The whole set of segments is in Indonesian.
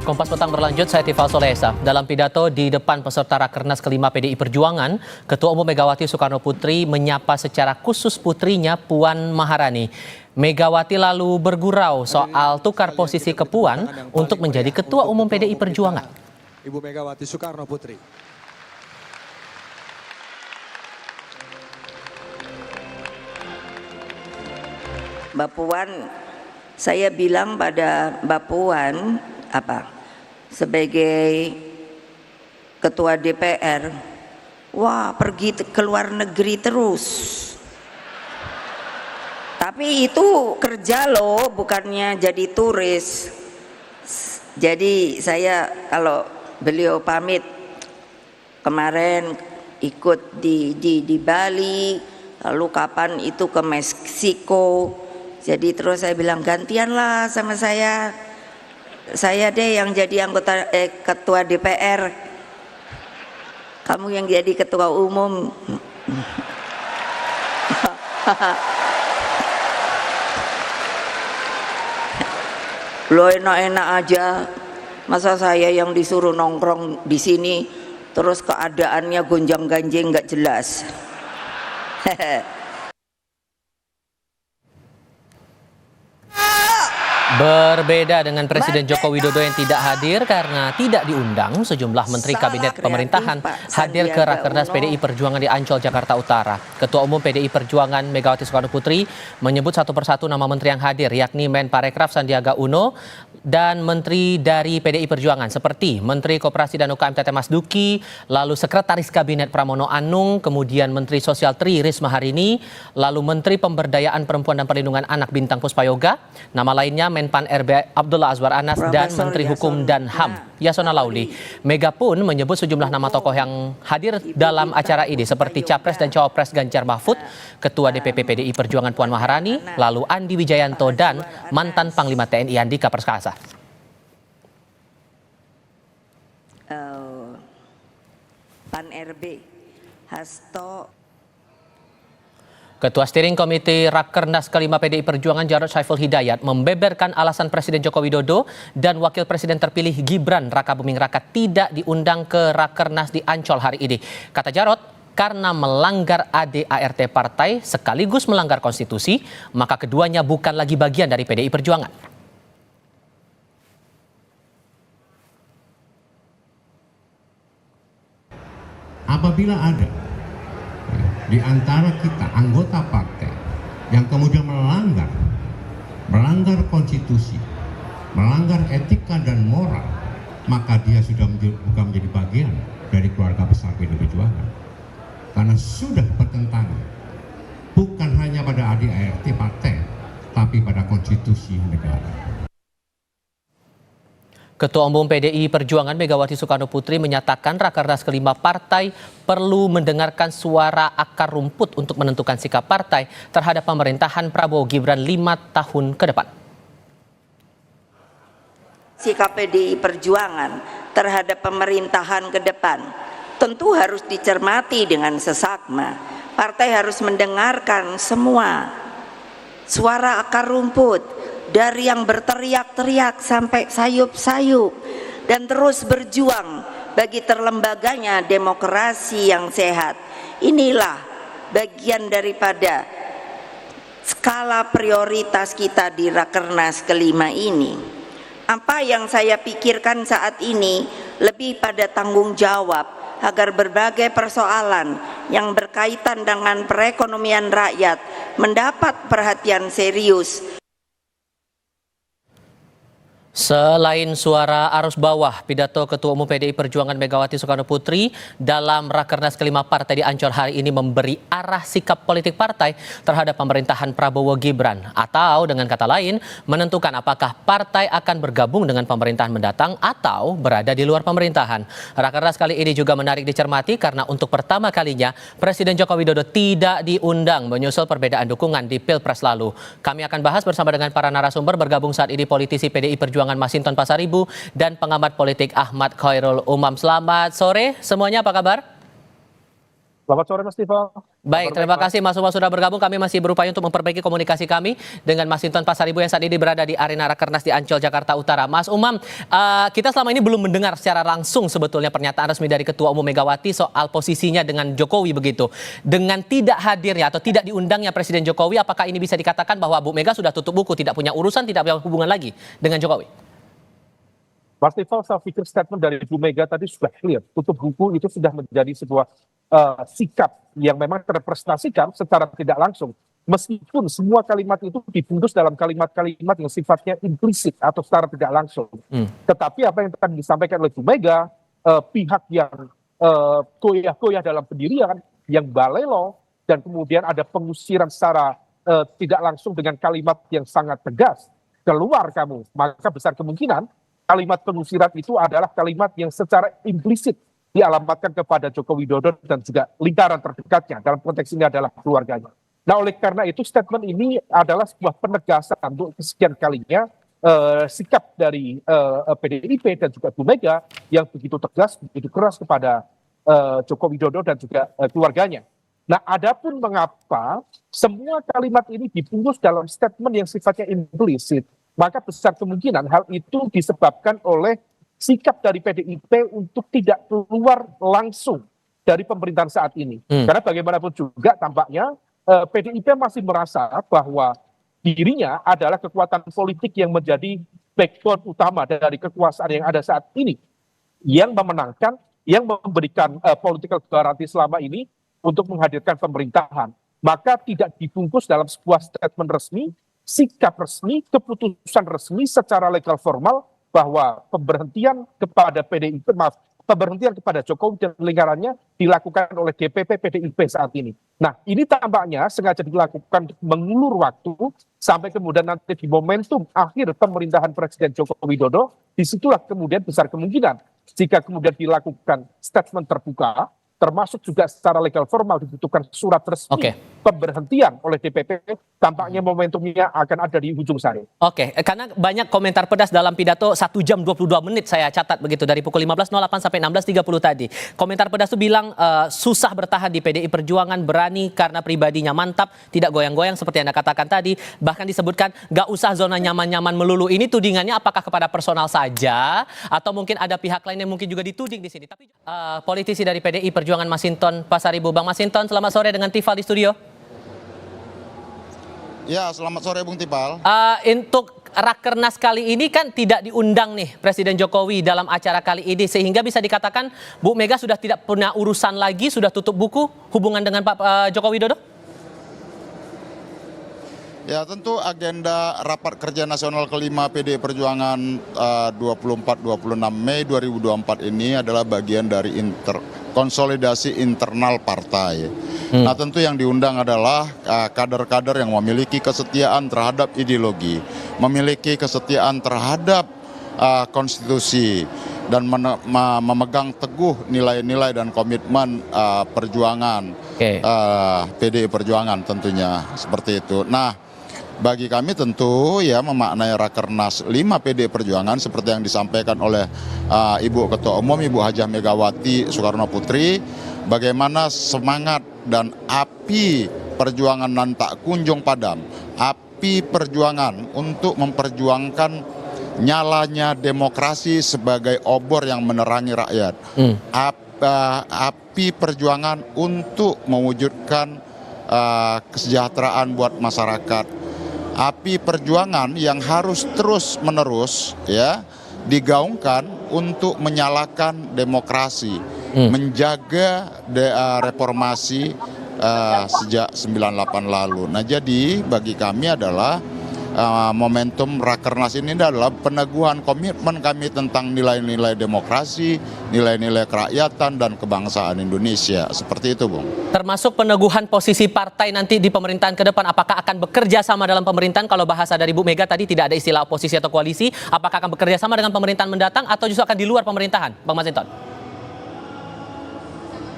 Kompas Petang berlanjut, saya Tifal Solesa. Dalam pidato di depan peserta Rakernas kelima PDI Perjuangan, Ketua Umum Megawati Soekarno Putri menyapa secara khusus putrinya Puan Maharani. Megawati lalu bergurau soal tukar posisi ke Puan untuk menjadi Ketua Umum PDI Perjuangan. Ibu Megawati Soekarno Putri. Mbak Puan, saya bilang pada Mbak Puan sebagai ketua DPR, wah pergi ke luar negeri terus. Tapi itu kerja loh, bukannya jadi turis. Jadi saya kalau beliau pamit kemarin ikut di Bali, lalu kapan itu ke Meksiko. Jadi terus saya bilang gantianlah sama saya deh yang jadi anggota ketua DPR, kamu yang jadi ketua umum. Lo enak-enak aja, masa saya yang disuruh nongkrong di sini terus keadaannya gonjang-ganjing nggak jelas. Berbeda dengan Presiden Joko Widodo yang tidak hadir karena tidak diundang, sejumlah Menteri Kabinet Pemerintahan hadir ke Rakernas PDI Perjuangan di Ancol, Jakarta Utara. Ketua Umum PDI Perjuangan Megawati Soekarno Putri menyebut satu persatu nama menteri yang hadir, yakni Menparekraf Sandiaga Uno dan menteri dari PDI Perjuangan seperti Menteri Koperasi dan UKM Teten Mas Duki, lalu Sekretaris Kabinet Pramono Anung, kemudian Menteri Sosial Tri Risma Harini, lalu Menteri Pemberdayaan Perempuan dan Perlindungan Anak Bintang Puspayoga, nama lainnya Menpan RB Abdullah Azwar Anas dan Menteri Hukum dan HAM Yasona Lauli. Mega pun menyebut sejumlah nama tokoh yang hadir dalam acara ini seperti Capres dan Cawapres Ganjar Mahfud, Ketua DPP PDI Perjuangan Puan Maharani, lalu Andi Wijayanto dan mantan Panglima TNI Andika Perkasa. Pan RB Hasto. Ketua Steering Komite Rakernas kelima PDI Perjuangan Jarod Saiful Hidayat membeberkan alasan Presiden Joko Widodo dan Wakil Presiden terpilih Gibran Raka Buming Raka tidak diundang ke Rakernas di Ancol hari ini. Kata Jarod, karena melanggar ADART partai sekaligus melanggar konstitusi, maka keduanya bukan lagi bagian dari PDI Perjuangan. Apabila ada di antara kita anggota partai yang kemudian melanggar konstitusi, melanggar etika dan moral, maka dia sudah bukan menjadi bagian dari keluarga besar PDI Perjuangan, karena sudah bertentangan bukan hanya pada ADART partai, tapi pada konstitusi negara. Ketua Umum PDI Perjuangan Megawati Soekarno Putri menyatakan Rakernas kelima partai perlu mendengarkan suara akar rumput untuk menentukan sikap partai terhadap pemerintahan Prabowo Gibran 5 tahun ke depan. Sikap PDI Perjuangan terhadap pemerintahan ke depan tentu harus dicermati dengan seksama. Partai harus mendengarkan semua suara akar rumput, dari yang berteriak-teriak sampai sayup-sayup, dan terus berjuang bagi terlembaganya demokrasi yang sehat. Inilah bagian daripada skala prioritas kita di Rakernas kelima ini. Apa yang saya pikirkan saat ini lebih pada tanggung jawab agar berbagai persoalan yang berkaitan dengan perekonomian rakyat mendapat perhatian serius. Selain suara arus bawah, pidato Ketua Umum PDI Perjuangan Megawati Soekarno Putri dalam Rakernas kelima partai di Ancol hari ini memberi arah sikap politik partai terhadap pemerintahan Prabowo Gibran, atau dengan kata lain menentukan apakah partai akan bergabung dengan pemerintahan mendatang atau berada di luar pemerintahan. Rakernas kali ini juga menarik dicermati karena untuk pertama kalinya Presiden Joko Widodo tidak diundang menyusul perbedaan dukungan di Pilpres lalu. Kami akan bahas bersama dengan para narasumber. Bergabung saat ini politisi PDI Perjuangan Masinton Pasaribu dan pengamat politik Ahmad Khairul Umam. Selamat sore semuanya, apa kabar? Selamat sore Mas Tifal. Baik, terima kasih Mas Umam sudah bergabung. Kami masih berupaya untuk memperbaiki komunikasi kami dengan Mas Hinton Pasaribu yang saat ini berada di arena Rakernas di Ancol, Jakarta Utara. Mas Umam, kita selama ini belum mendengar secara langsung sebetulnya pernyataan resmi dari Ketua Umum Megawati soal posisinya dengan Jokowi begitu. Dengan tidak hadirnya atau tidak diundangnya Presiden Jokowi, apakah ini bisa dikatakan bahwa Bu Mega sudah tutup buku, tidak punya urusan, tidak punya hubungan lagi dengan Jokowi? Mas Tifal, saya pikir statement dari Bu Mega tadi sudah clear. Tutup buku itu sudah menjadi sebuah sikap yang memang terrepresentasikan secara tidak langsung. Meskipun semua kalimat itu dibungkus dalam kalimat-kalimat yang sifatnya implisit atau secara tidak langsung. Tetapi apa yang tadi disampaikan oleh Bu Mega, pihak yang goyah-goyah dalam pendirian, yang balelo, dan kemudian ada pengusiran secara tidak langsung dengan kalimat yang sangat tegas, keluar kamu, maka besar kemungkinan kalimat pengusiran itu adalah kalimat yang secara implisit dialamatkan kepada Joko Widodo dan juga lingkaran terdekatnya, dalam konteks ini adalah keluarganya. Nah, oleh karena itu statement ini adalah sebuah penegasan untuk kesekian kalinya sikap dari PDIP dan juga Bu Mega yang begitu tegas, begitu keras kepada Joko Widodo dan juga keluarganya. Nah, adapun mengapa semua kalimat ini dibungkus dalam statement yang sifatnya implisit, maka besar kemungkinan hal itu disebabkan oleh sikap dari PDIP untuk tidak keluar langsung dari pemerintahan saat ini. Karena bagaimanapun juga tampaknya PDIP masih merasa bahwa dirinya adalah kekuatan politik yang menjadi backbone utama dari kekuasaan yang ada saat ini, yang memenangkan, yang memberikan political guarantee selama ini untuk menghadirkan pemerintahan. Maka tidak dibungkus dalam sebuah statement resmi, sikap resmi, keputusan resmi secara legal formal bahwa pemberhentian kepada pemberhentian kepada Jokowi dan lingkarannya dilakukan oleh DPP PDIP saat ini. Nah, ini tampaknya sengaja dilakukan mengulur waktu sampai kemudian nanti di momentum akhir pemerintahan Presiden Joko Widodo, disitulah kemudian besar kemungkinan jika kemudian dilakukan statement terbuka, termasuk juga secara legal formal dibutuhkan surat resmi pemberhentian oleh DPP, tampaknya momentumnya akan ada di ujung sari. Karena banyak komentar pedas dalam pidato 1 jam 22 menit saya catat begitu dari pukul 15.08 sampai 16.30 tadi. Komentar pedas itu bilang susah bertahan di PDI Perjuangan, berani karena pribadinya mantap, tidak goyang-goyang seperti Anda katakan tadi. Bahkan disebutkan gak usah zona nyaman-nyaman melulu. Ini tudingannya apakah kepada personal saja atau mungkin ada pihak lain yang mungkin juga dituding di sini. Tapi politisi dari PDI Perjuangan Mas Hinton Pasaribu. Bang Mas Hinton, selamat sore dengan Tifal di studio. Ya, selamat sore Bung Tifal. Untuk Rakernas kali ini kan tidak diundang nih Presiden Jokowi dalam acara kali ini, sehingga bisa dikatakan Bu Mega sudah tidak punya urusan lagi, sudah tutup buku hubungan dengan Pak Joko Widodo? Ya, tentu agenda Rapat Kerja Nasional kelima PDI Perjuangan 24-26 Mei 2024 ini adalah bagian dari konsolidasi internal partai. Nah, tentu yang diundang adalah kader-kader yang memiliki kesetiaan terhadap ideologi, memiliki kesetiaan terhadap konstitusi, dan memegang teguh nilai-nilai dan komitmen perjuangan PDI Perjuangan tentunya seperti itu. Nah, bagi kami tentu ya memaknai Rakernas 5 PDI Perjuangan seperti yang disampaikan oleh Ibu Ketua Umum, Ibu Hajah Megawati Soekarno Putri, bagaimana semangat dan api perjuangan nan tak kunjung padam, api perjuangan untuk memperjuangkan nyalanya demokrasi sebagai obor yang menerangi rakyat, api perjuangan untuk mewujudkan kesejahteraan buat masyarakat, api perjuangan yang harus terus-menerus ya digaungkan untuk menyalakan demokrasi, menjaga reformasi sejak 98 lalu. Nah, jadi bagi kami adalah momentum Rakernas ini adalah peneguhan komitmen kami tentang nilai-nilai demokrasi, nilai-nilai kerakyatan dan kebangsaan Indonesia. Seperti itu, Bung. Termasuk peneguhan posisi partai nanti di pemerintahan ke depan, apakah akan bekerja sama dalam pemerintahan? Kalau bahasa dari Bu Mega tadi tidak ada istilah oposisi atau koalisi, apakah akan bekerja sama dengan pemerintahan mendatang atau justru akan di luar pemerintahan, Bang Mas Hinton?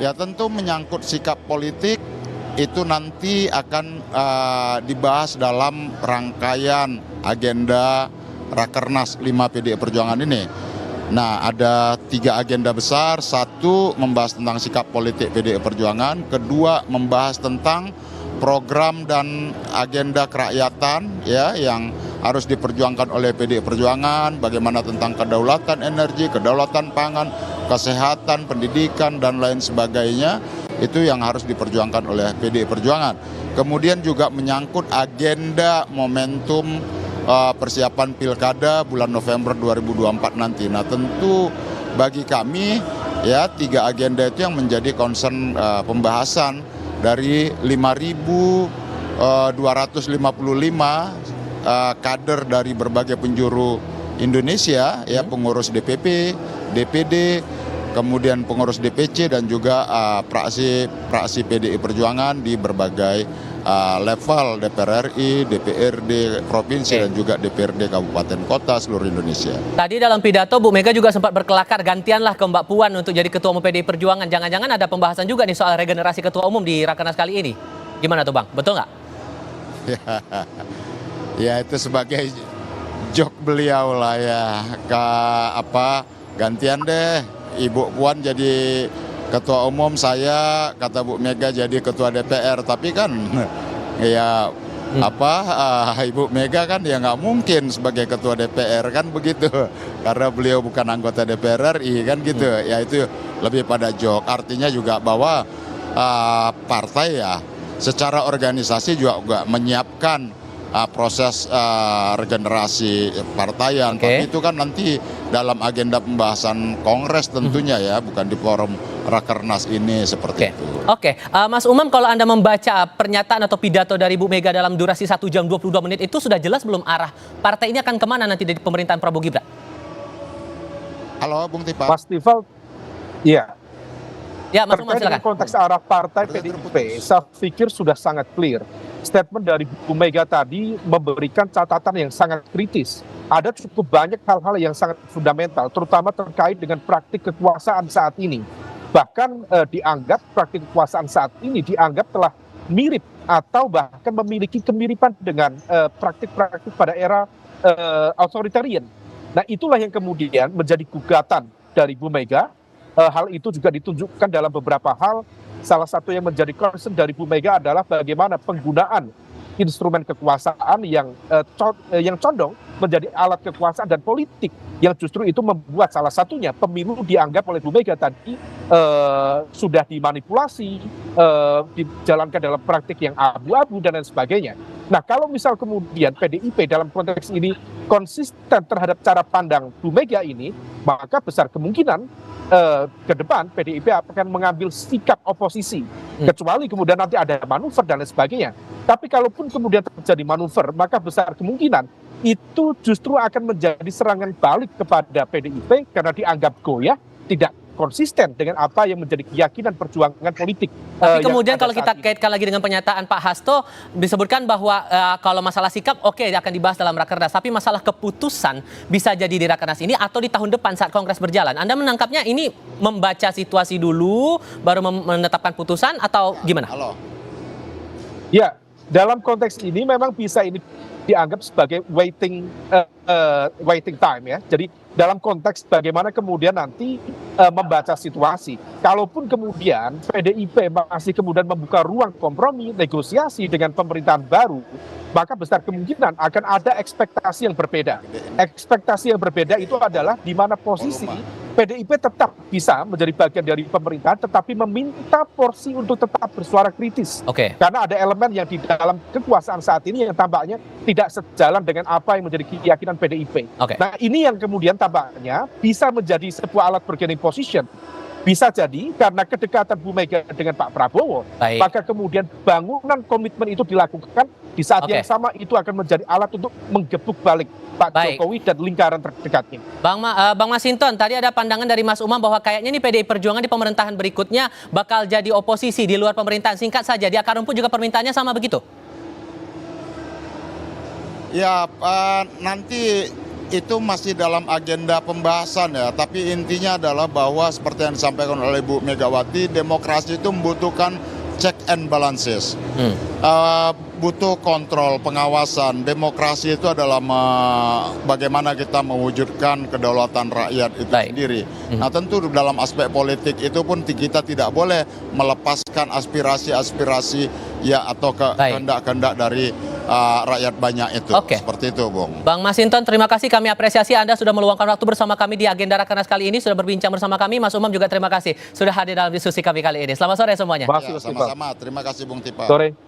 Ya, tentu menyangkut sikap politik itu nanti akan dibahas dalam rangkaian agenda Rakernas 5 PDI Perjuangan ini. Nah, ada 3 agenda besar. Satu, membahas tentang sikap politik PDI Perjuangan. Kedua, membahas tentang program dan agenda kerakyatan ya yang harus diperjuangkan oleh PDI Perjuangan. Bagaimana tentang kedaulatan energi, kedaulatan pangan, kesehatan, pendidikan, dan lain sebagainya. Itu yang harus diperjuangkan oleh PDI Perjuangan. Kemudian juga menyangkut agenda momentum persiapan pilkada bulan November 2024 nanti. Nah, tentu bagi kami ya 3 agenda itu yang menjadi concern pembahasan dari 5.255 kader dari berbagai penjuru Indonesia ya, pengurus DPP, DPD, kemudian pengurus DPC dan juga praksi PDI Perjuangan di berbagai level DPR RI, DPRD provinsi dan juga DPRD kabupaten kota seluruh Indonesia. Tadi dalam pidato Bu Mega juga sempat berkelakar gantianlah ke Mbak Puan untuk jadi Ketua Umum PDI Perjuangan. Jangan-jangan ada pembahasan juga nih soal regenerasi Ketua Umum di Rakernas kali ini. Gimana tuh Bang? Betul nggak? Ya itu sebagai joke beliau lah ya. Gantian deh Ibu Puan jadi Ketua Umum, saya kata Bu Mega jadi Ketua DPR, tapi kan ya Ibu Mega kan ya nggak mungkin sebagai Ketua DPR kan begitu, karena beliau bukan anggota DPR RI kan gitu. Ya itu lebih pada joke. Artinya juga bahwa partai ya secara organisasi juga menyiapkan proses regenerasi partaian. Tapi itu kan nanti dalam agenda pembahasan Kongres tentunya ya, bukan di forum Rakernas ini seperti itu. Oke, Mas Umam, kalau Anda membaca pernyataan atau pidato dari Bu Mega dalam durasi 1 jam 22 menit itu sudah jelas belum arah partai ini akan kemana nanti dari pemerintahan Prabowo Gibran? Halo Bung Tipa. Mas Tifal, iya. Ya, Mas Umam Terkait dengan silakan. konteks arah partai PDIP, saya pikir sudah sangat clear. Statement dari Bu Mega tadi memberikan catatan yang sangat kritis. Ada cukup banyak hal-hal yang sangat fundamental, terutama terkait dengan praktik kekuasaan saat ini. Bahkan dianggap praktik kekuasaan saat ini dianggap telah mirip atau bahkan memiliki kemiripan dengan praktik-praktik pada era authoritarian. Nah, itulah yang kemudian menjadi gugatan dari Bu Mega. Hal itu juga ditunjukkan dalam beberapa hal. Salah satu yang menjadi concern dari Bu Mega adalah bagaimana penggunaan instrumen kekuasaan yang condong menjadi alat kekuasaan dan politik, yang justru itu membuat salah satunya pemilu dianggap oleh Bu Mega tadi sudah dimanipulasi, dijalankan dalam praktik yang abu-abu dan lain sebagainya. Nah, kalau misal kemudian PDIP dalam konteks ini konsisten terhadap cara pandang Bu Mega ini, maka besar kemungkinan ke depan PDIP akan mengambil sikap oposisi, kecuali kemudian nanti ada manuver dan lain sebagainya. Tapi kalaupun kemudian terjadi manuver, maka besar kemungkinan itu justru akan menjadi serangan balik kepada PDIP karena dianggap goyah, tidak konsisten dengan apa yang menjadi keyakinan perjuangan politik. Tapi kemudian kalau kita kaitkan lagi dengan pernyataan Pak Hasto, disebutkan bahwa kalau masalah sikap oke, akan dibahas dalam Rakernas, tapi masalah keputusan bisa jadi di Rakernas ini atau di tahun depan saat Kongres berjalan. Anda menangkapnya ini membaca situasi dulu baru menetapkan putusan atau gimana? Halo. Ya, dalam konteks ini memang bisa ini dianggap sebagai waiting time ya. Jadi dalam konteks bagaimana kemudian nanti membaca situasi. Kalaupun kemudian PDIP masih kemudian membuka ruang kompromi, negosiasi dengan pemerintahan baru, maka besar kemungkinan akan ada ekspektasi yang berbeda. Ekspektasi yang berbeda itu adalah di mana posisi PDIP tetap bisa menjadi bagian dari pemerintahan, tetapi meminta porsi untuk tetap bersuara kritis. Karena ada elemen yang di dalam kekuasaan saat ini yang tampaknya tidak sejalan dengan apa yang menjadi keyakinan PDIP. Nah, ini yang kemudian tampaknya bisa menjadi sebuah alat bargaining position. Bisa jadi karena kedekatan Bu Mega dengan Pak Prabowo, maka kemudian bangunan komitmen itu dilakukan di saat yang sama itu akan menjadi alat untuk menggebuk balik Pak Jokowi dan lingkaran terdekatnya. Bang Masinton, tadi ada pandangan dari Mas Umam bahwa kayaknya nih PDI Perjuangan di pemerintahan berikutnya bakal jadi oposisi di luar pemerintahan. Singkat saja, di akar rumput juga permintaannya sama begitu? Ya, nanti itu masih dalam agenda pembahasan ya, tapi intinya adalah bahwa seperti yang disampaikan oleh Bu Megawati, demokrasi itu membutuhkan check and balances. butuh kontrol, pengawasan. Demokrasi itu adalah bagaimana kita mewujudkan kedaulatan rakyat itu sendiri. Nah, tentu dalam aspek politik itu pun kita tidak boleh melepaskan aspirasi-aspirasi ya atau kehendak-kehendak dari rakyat banyak itu. Seperti itu, Bung. Bang Masinton, terima kasih, kami apresiasi Anda sudah meluangkan waktu bersama kami di agenda Rakernas kali ini, sudah berbincang bersama kami. Mas Umam juga terima kasih sudah hadir dalam diskusi kami kali ini. Selamat sore semuanya. Ya, sama-sama. Terima kasih, Bung Tipa. Sore.